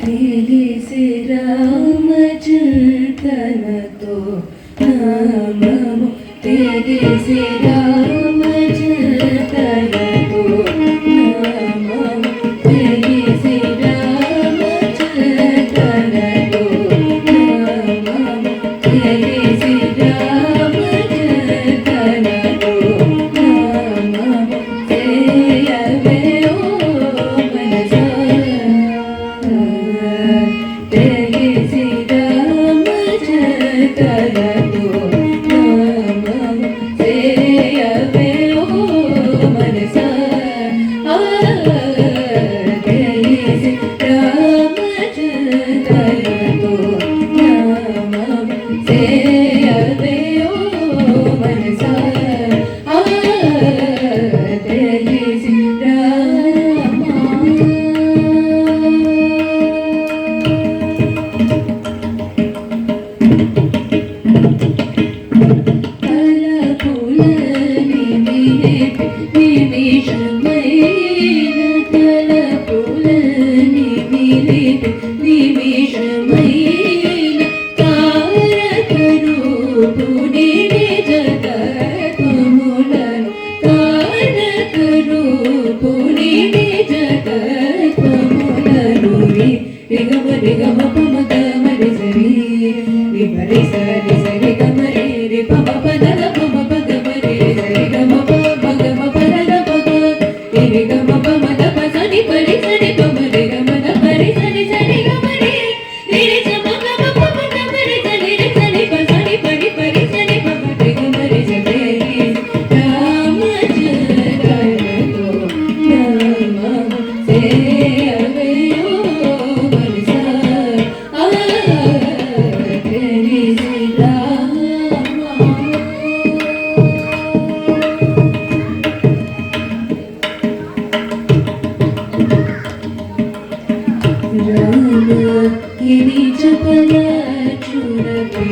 తెలిసి రామచింతనతో నామము తెలిసి రామచింతనతో నామము తెలిసి రామచింతనతో నామము తెలిసి రామచింతనతో నామము చేయవే ఓ మనసా తెలిసి రామచింతనతో నామము చేయవే ఓ మనసా తెలిసి రామచింతనతో నామము చేయవే ఓ మనసా తెలిసి నిమిషమైన తారకరూపుని నిజతత్వములను తారకరూపుని నిజతత్వములను రిగమ రిగమ పమ గమరి సరి రిపరి సరి సరి గమరి రి పమ పదల పమ పగమరి సరి గమ పమ గమ పదల పగ రి గమ పమ దప సని పరి సని పమ రి గమ ద పరి సని సని గమరి రి రి సమ గమ పమ గమరి సని రి సని ప సని పరి పరి సని పమ రి గమరి సని రామచంద్రతో నామము సేయవే ఓ మనసా తెలిసి రామ రామ ఇది జపల చూడవే